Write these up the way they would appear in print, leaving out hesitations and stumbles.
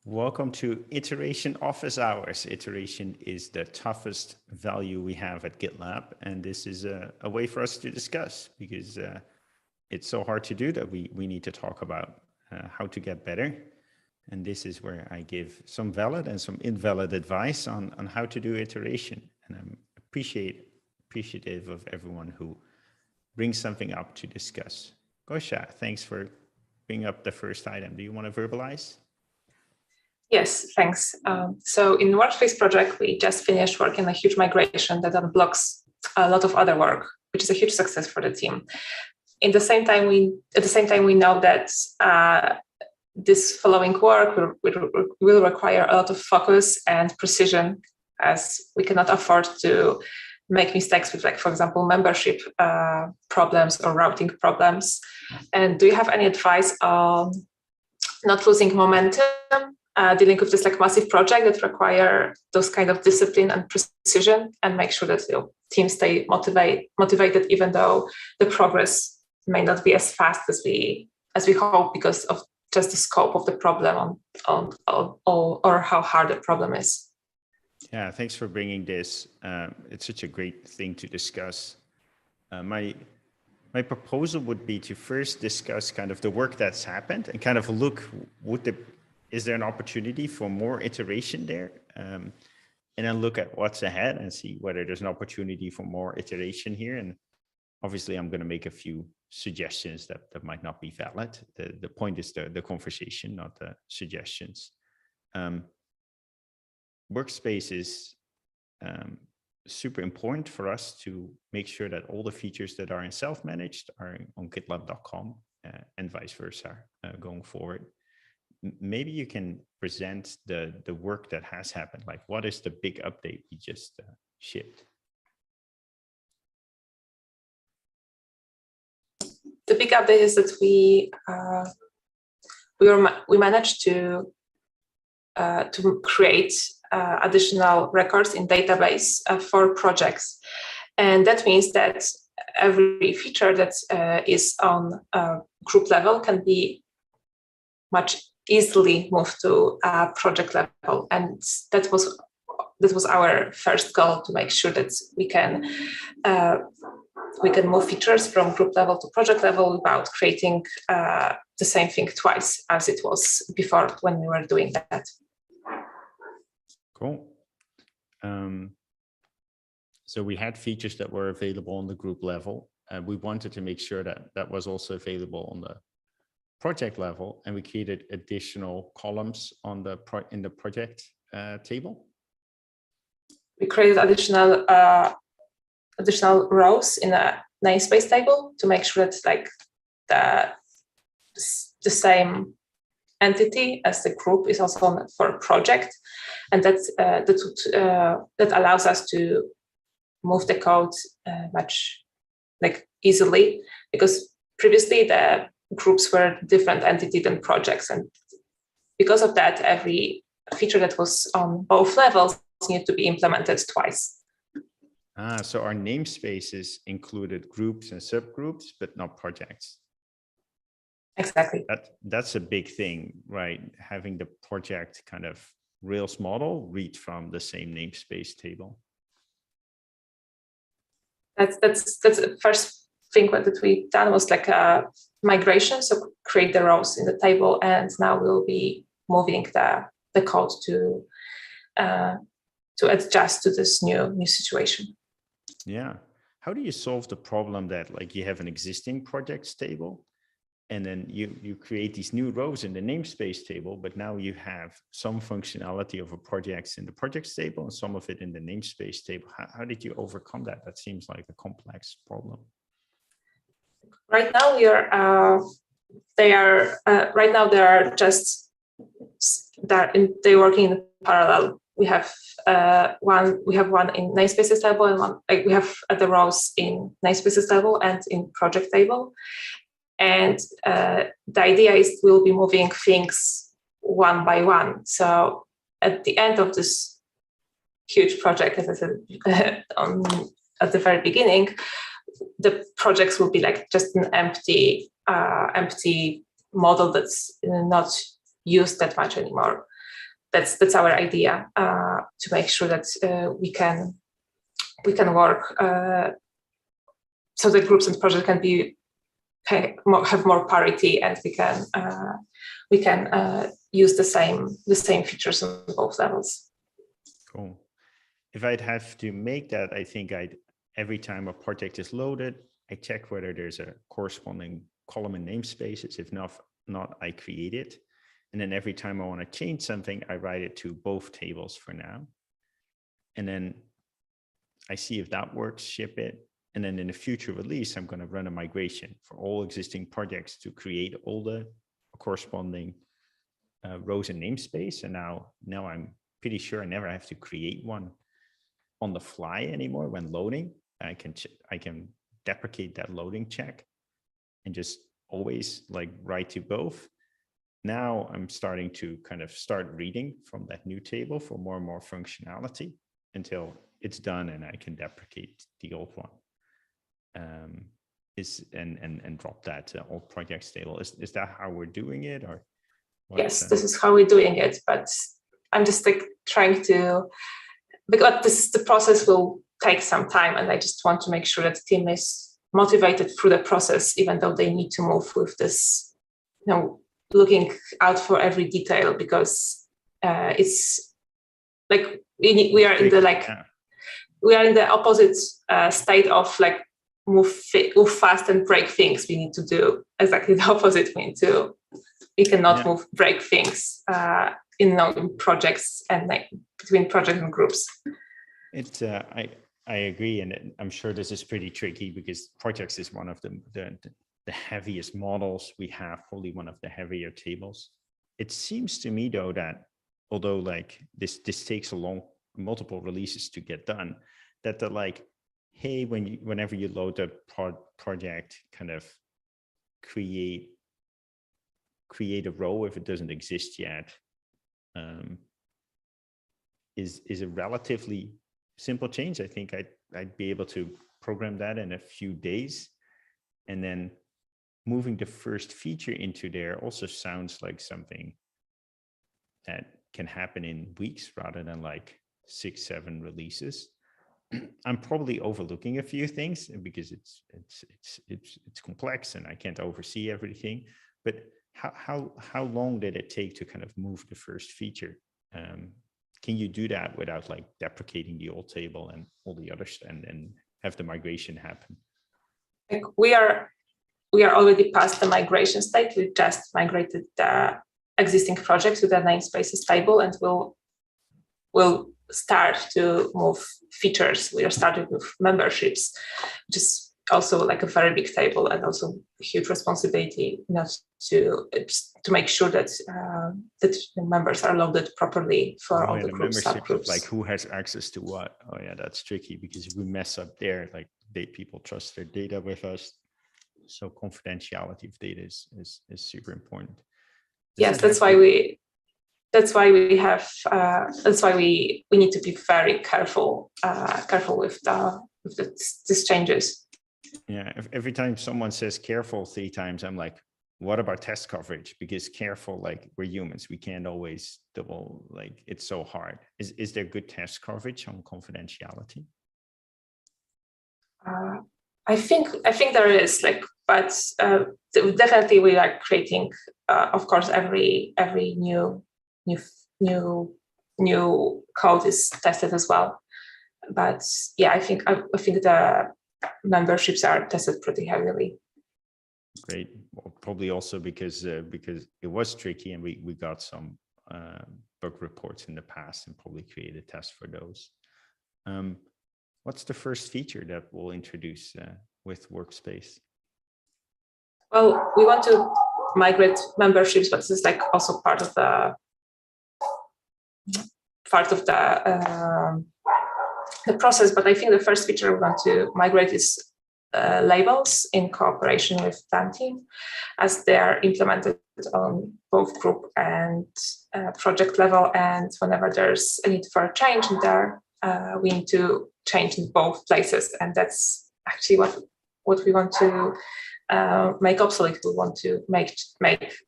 Welcome to Iteration Office Hours. Iteration is the toughest value we have at GitLab, and this is a way for us to discuss because it's so hard to do that we need to talk about how to get better. And this is where I give some valid and some invalid advice on how to do iteration. And I'm appreciative of everyone who brings something up to discuss. Gosha, thanks for bringing up the first item. Do you want to verbalize? Yes, thanks. So in the Workspace project, we just finished working on a huge migration that unblocks a lot of other work, which is a huge success for the team. At the same time, we know that this following work will require a lot of focus and precision, as we cannot afford to make mistakes with, like, for example, membership problems or routing problems. And do you have any advice on not losing momentum? Dealing with this massive project that require those kind of discipline and precision, and make sure that the team stay motivated, even though the progress may not be as fast as we hope because of just the scope of the problem or how hard the problem is. Yeah, thanks for bringing this. It's such a great thing to discuss. My proposal would be to first discuss kind of the work that's happened and kind of look, is there an opportunity for more iteration there? And then look at what's ahead and see whether there's an opportunity for more iteration here. And obviously, I'm going to make a few suggestions that might not be valid. The point is the conversation, not the suggestions. Workspace is super important for us to make sure that all the features that are in self-managed are on GitLab.com and vice versa going forward. Maybe you can present the work that has happened. Like, what is the big update we just shipped? The big update is that we managed to create additional records in database for projects, and that means that every feature that is on group level can be much easily moved to project level, and that was our first goal, to make sure that we can move features from group level to project level without creating the same thing twice as it was before when we were doing that. Cool. So we had features that were available on the group level, and we wanted to make sure that that was also available on the project level, and we created additional columns on in the project table. We created additional rows in a namespace table to make sure it's like the same entity as the group is also on for a project, and that allows us to move the code much easily, because previously the groups were different entity than projects, and because of that, every feature that was on both levels needed to be implemented twice. So our namespaces included groups and subgroups, but not projects. Exactly. That's a big thing, right? Having the project kind of Rails model read from the same namespace table. That's the first thing that we done was like a migration, so create the rows in the table, and now we'll be moving the code to adjust to this new situation. Yeah. How do you solve the problem that you have an existing projects table, and then you create these new rows in the namespace table, but now you have some functionality of a projects in the projects table and some of it in the namespace table? How did you overcome that? That seems like a complex problem. Right now they're working in parallel. We have one in namespaces table, and one we have the rows in namespaces table and in project table. And the idea is we'll be moving things one by one. So at the end of this huge project, as I said at the very beginning, the projects will be just an empty model that's not used that much anymore. that's our idea, to make sure that we can work so that groups and projects can be have more parity, and we can use the same features on both levels. Cool. If I'd have to make that, I think every time a project is loaded, I check whether there's a corresponding column in namespaces. If not, I create it. And then every time I want to change something, I write it to both tables for now. And then I see if that works, ship it. And then in a future release, I'm going to run a migration for all existing projects to create all the corresponding rows and namespace. And now I'm pretty sure I never have to create one on the fly anymore when loading. I can deprecate that loading check and just always like write to both. Now I'm starting to kind of start reading from that new table for more and more functionality until it's done and I can deprecate the old one. And drop that old projects table. Is that how we're doing it, or? Yes, this is how we're doing it. But I'm just like trying to, because the process will take some time, and I just want to make sure that the team is motivated through the process, even though they need to move with this, looking out for every detail, because it's like we are in the we are in the opposite state of like move fast and break things. We need to do exactly the opposite. We cannot move, break things in projects and like between projects and groups. It's I agree, and I'm sure this is pretty tricky because projects is one of the heaviest models we have, probably one of the heavier tables. It seems to me though that although like this takes multiple releases to get done, that the like, hey, whenever you load the project, kind of create a row if it doesn't exist yet, is a relatively simple change. I think I'd be able to program that in a few days, and then moving the first feature into there also sounds like something that can happen in weeks rather than like 6-7 releases. I'm probably overlooking a few things because it's complex and I can't oversee everything. But how long did it take to kind of move the first feature? Can you do that without like deprecating the old table and all the others, and have the migration happen? Like we are already past the migration state. We just migrated the existing projects to the namespaces table, and we'll start to move features. We are starting with memberships, which is also like a very big table and also a huge responsibility, to make sure that that the members are loaded properly for all the groups, subgroups. Like who has access to what? Oh yeah, that's tricky because if we mess up there, like people trust their data with us. So confidentiality of data is super important. Yes, that's why we need to be very careful with these changes. Yeah, every time someone says careful 3 times, I'm like, what about test coverage? Because careful, like we're humans, we can't always double, like it's so hard. Is there good test coverage on confidentiality? I think there is, like, but definitely we are creating, of course, every new code is tested as well. But yeah, I think the memberships are tested pretty heavily. Great. Well, probably also because it was tricky and we got some bug reports in the past and probably created tests for those. What's the first feature that we'll introduce with Workspace? Well, we want to migrate memberships, but this is like also part of the process. But I think the first feature we want to migrate is labels in cooperation with Plan Team, as they are implemented on both group and project level. And whenever there's a need for a change in there, we need to change in both places. And that's actually what we want to make obsolete. We want to make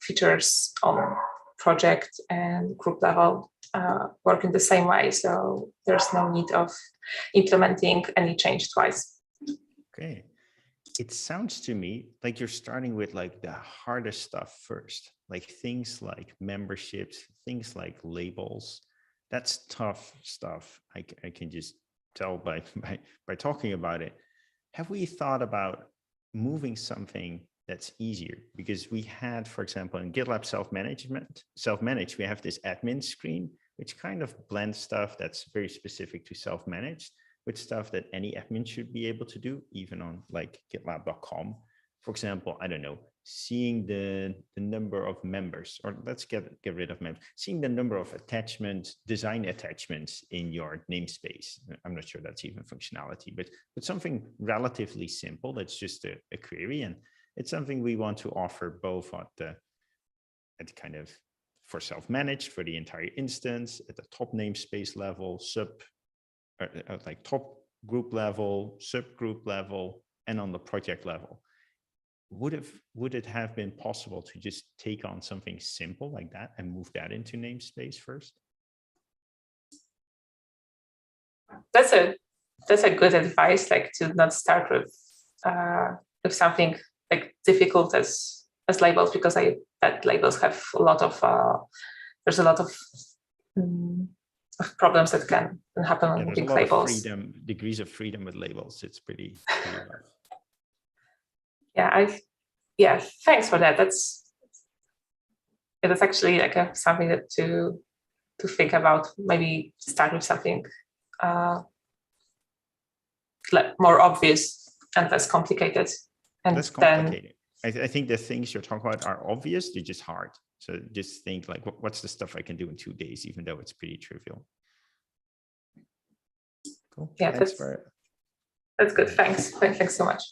features on project and group level work in the same way. So there's no need of implementing any change twice. Okay. It sounds to me like you're starting with like the hardest stuff first, like things like memberships, things like labels. That's tough stuff. I can just tell by talking about it. Have we thought about moving something that's easier? Because we had, for example, in GitLab self-managed, we have this admin screen, which kind of blends stuff that's very specific to self-managed with stuff that any admin should be able to do, even on like gitlab.com. For example, I don't know, seeing the number of members, or let's get rid of members, seeing the number of design attachments in your namespace. I'm not sure that's even functionality, but something relatively simple that's just a query. And it's something we want to offer both at kind of for self-managed for the entire instance, at the top namespace level, like top group level, subgroup level, and on the project level. Would it have been possible to just take on something simple like that and move that into namespace first? That's a good advice, like to not start with something like difficult as labels, because that labels have a lot of there's a lot of problems that can happen with moving labels. Degrees of freedom with labels. It's pretty rough. Yeah, thanks for that. That's actually like something that to think about. Maybe start with something more obvious and less complicated. And less complicated. I think the things you're talking about are obvious. They're just hard. So just think like, what's the stuff I can do in 2 days, even though it's pretty trivial. Cool. Yeah, that's good. Thanks. Thanks so much.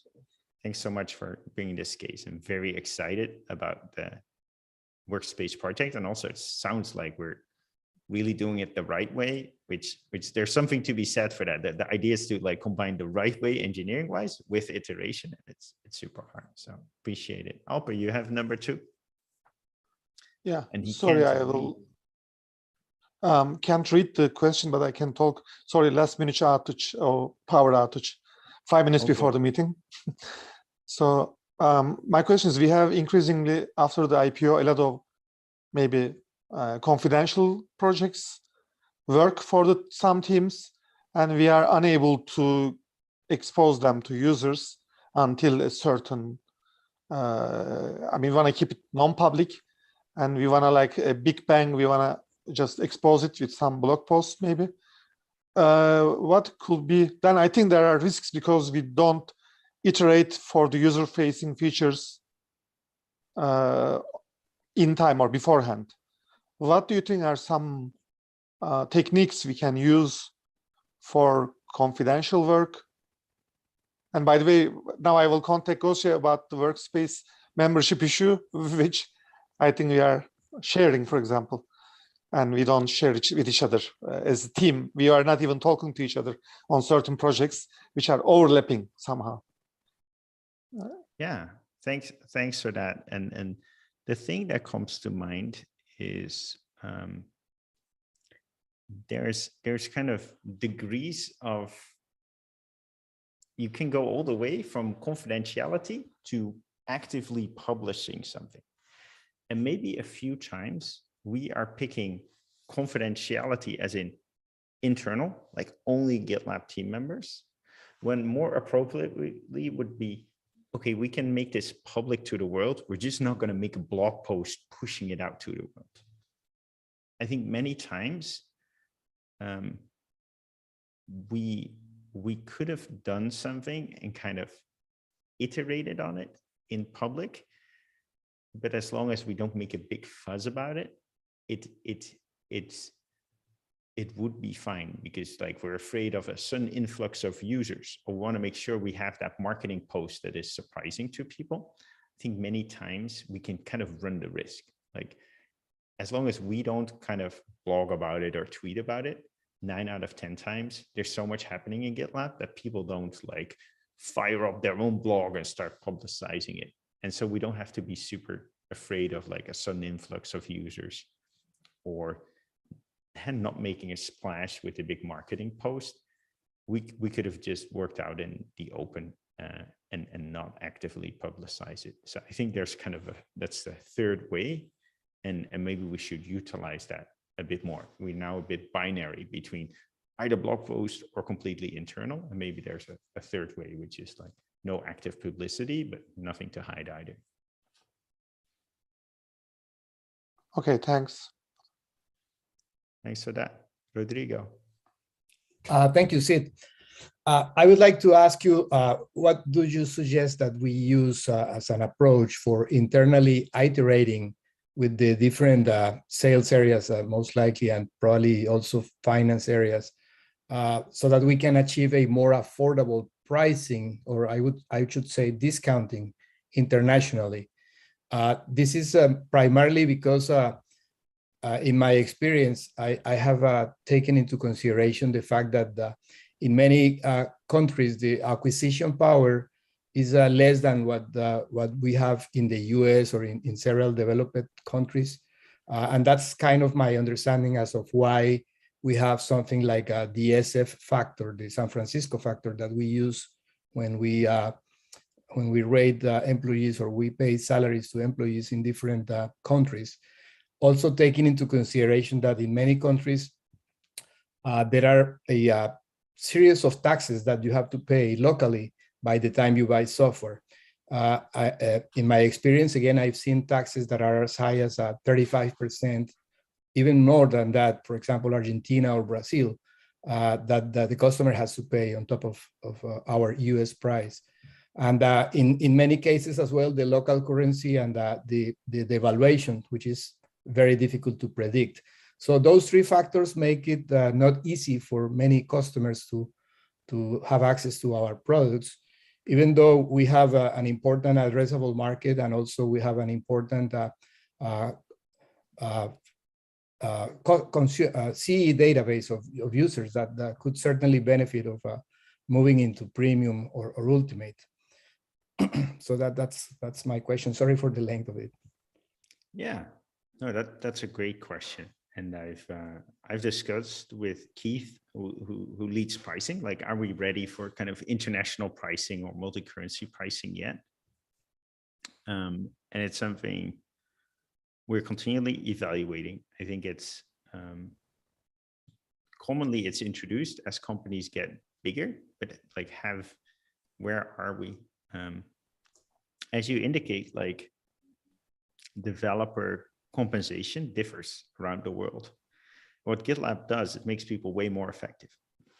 Thanks so much for bringing this case. I'm very excited about the Workspace project. And also it sounds like we're really doing it the right way, which there's something to be said for that. The idea is to like combine the right way engineering wise with iteration. It's super hard. So appreciate it. Alper, you have number 2. Yeah, and sorry, I will can't read the question, but I can talk. Sorry, last minute outage or power outage, 5 minutes before the meeting. So my question is, we have increasingly after the IPO a lot of maybe confidential projects work for some teams, and we are unable to expose them to users until a certain I mean, we want to keep it non-public, and we want to like a big bang, we want to just expose it with some blog post maybe. What could be then? I think there are risks because we don't iterate for the user-facing features in time or beforehand. What do you think are some techniques we can use for confidential work? And by the way, now I will contact Gosia about the Workspace membership issue, which I think we are sharing, for example, and we don't share it with each other as a team. We are not even talking to each other on certain projects which are overlapping somehow. Yeah, thanks for that. And the thing that comes to mind is there's kind of degrees of, you can go all the way from confidentiality to actively publishing something. And maybe a few times we are picking confidentiality as in internal, like only GitLab team members, when more appropriately would be, okay, we can make this public to the world. We're just not going to make a blog post pushing it out to the world. I think many times we could have done something and kind of iterated on it in public, but as long as we don't make a big fuzz about it, it would be fine, because like we're afraid of a sudden influx of users, or want to make sure we have that marketing post that is surprising to people. I think many times we can kind of run the risk, like as long as we don't kind of blog about it or tweet about it, 9 out of 10 times, there's so much happening in GitLab that people don't like fire up their own blog and start publicizing it. And so we don't have to be super afraid of like a sudden influx of users, or and not making a splash with a big marketing post, we could have just worked out in the open and not actively publicize it. So I think there's kind of that's the third way, and maybe we should utilize that a bit more. We're now a bit binary between either blog post or completely internal, and maybe there's a third way, which is like no active publicity, but nothing to hide either. Okay, thanks. Thanks for that. Rodrigo. Thank you, Sid. I would like to ask you, what do you suggest that we use as an approach for internally iterating with the different sales areas, most likely, and probably also finance areas, so that we can achieve a more affordable pricing, or I should say discounting internationally? This is primarily because in my experience, I have taken into consideration the fact that in many countries, the acquisition power is less than what we have in the US or in several developed countries. And that's kind of my understanding as of why we have something like the SF factor, the San Francisco factor, that we use when we rate employees or we pay salaries to employees in different countries. Also taking into consideration that in many countries, there are a series of taxes that you have to pay locally by the time you buy software. In my experience, again, I've seen taxes that are as high as 35%, even more than that, for example, Argentina or Brazil, that the customer has to pay on top of our US price. And in many cases as well, the local currency and the devaluation, which is very difficult to predict. So those three factors make it not easy for many customers to have access to our products, even though we have an important addressable market, and also we have an important CE database of users that could certainly benefit of moving into premium or ultimate. So that's my question. Sorry for the length of it. Yeah, no, that's a great question. And I've discussed with Keith, who leads pricing, like, are we ready for kind of international pricing or multi-currency pricing yet? And it's something we're continually evaluating. I think it's commonly it's introduced as companies get bigger, but like where are we? As you indicate, like, developer compensation differs around the world. What GitLab does, it makes people way more effective.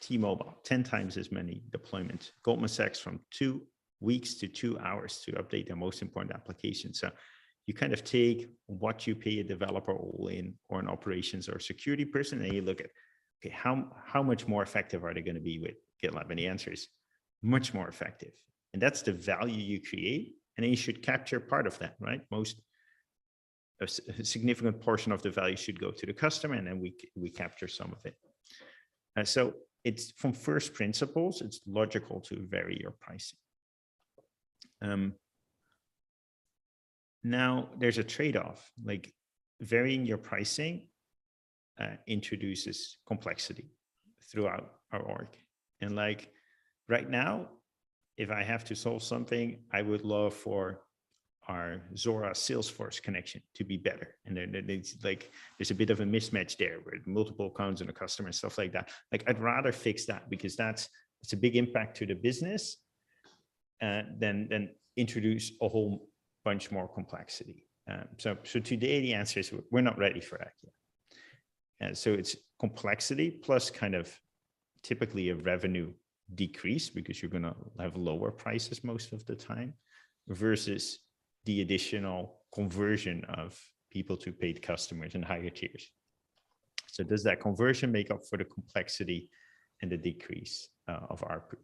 T-Mobile, 10 times as many deployments. Goldman Sachs from 2 weeks to 2 hours to update their most important application. So you kind of take what you pay a developer all in, or an operations or security person, and you look at, okay, how much more effective are they going to be with GitLab? And the answer is much more effective. And that's the value you create. And then you should capture part of that, right? A significant portion of the value should go to the customer, and then we capture some of it. So it's from first principles, it's logical to vary your pricing. Now there's a trade-off, like varying your pricing introduces complexity throughout our org. And like right now, if I have to solve something, I would love for our Zora Salesforce connection to be better. And there's a bit of a mismatch there with multiple accounts and a customer and stuff like that. Like, I'd rather fix that, because it's a big impact to the business than introduce a whole bunch more complexity. So today the answer is we're not ready for that yet. So it's complexity plus kind of typically a revenue decrease, because you're going to have lower prices most of the time, versus the additional conversion of people to paid customers and higher tiers. So does that conversion make up for the complexity and the decrease of ARPU?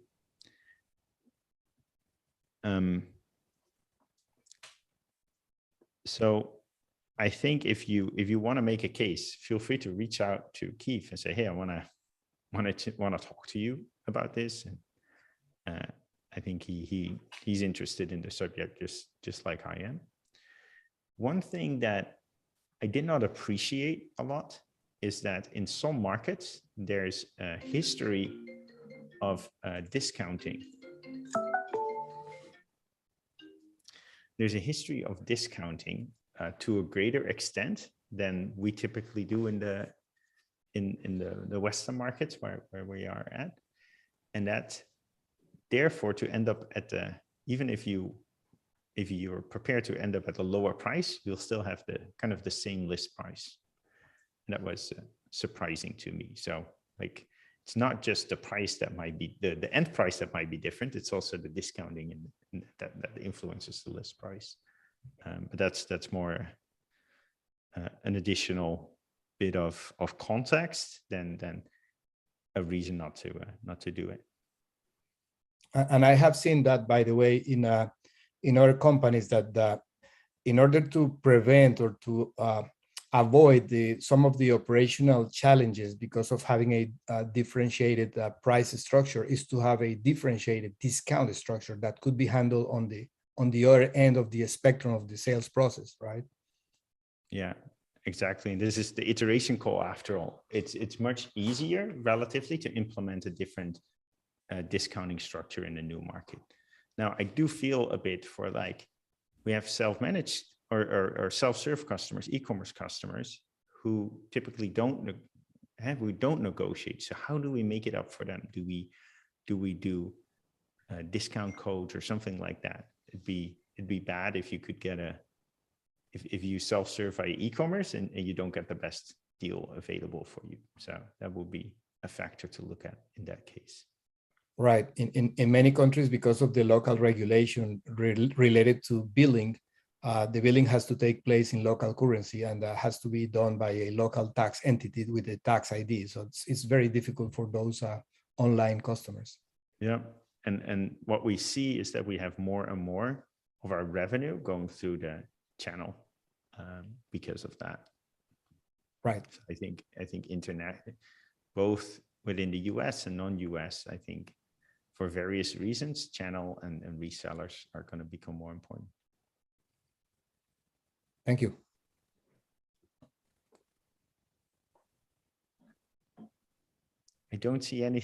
So I think if you want to make a case, feel free to reach out to Keith and say, hey, I want to talk to you about this. And I think he's interested in the subject just like I am. One thing that I did not appreciate a lot is that in some markets, there's a history of discounting. There's a history of discounting to a greater extent than we typically do in the Western markets where we are at. And that therefore to end up at the, even if you're prepared to end up at a lower price, you'll still have the kind of the same list price. And that was surprising to me. So like, it's not just the price that might be the end price that might be different. It's also the discounting and that influences the list price. But that's more an additional bit of context than a reason not to do it. And I have seen that, by the way, in other companies, that in order to prevent or to avoid some of the operational challenges because of having a differentiated price structure, is to have a differentiated discount structure that could be handled on the other end of the spectrum of the sales process, right? Yeah, exactly. And this is the iteration call after all. It's much easier relatively to implement a different discounting structure in a new market. Now, I do feel a bit for like, we have self-managed or self-serve customers, e-commerce customers who typically don't negotiate. So how do we make it up for them? Do we do discount codes or something like that? It'd be bad if you could get if you self-serve via e-commerce and you don't get the best deal available for you. So that will be a factor to look at in that case. Right. In many countries, because of the local regulation related to billing, the billing has to take place in local currency and has to be done by a local tax entity with a tax ID. So it's very difficult for those online customers. Yeah. And what we see is that we have more and more of our revenue going through the channel because of that. Right. So I think internet, both within the US and non-US, I think for various reasons, channel and resellers are going to become more important. Thank you. I don't see anything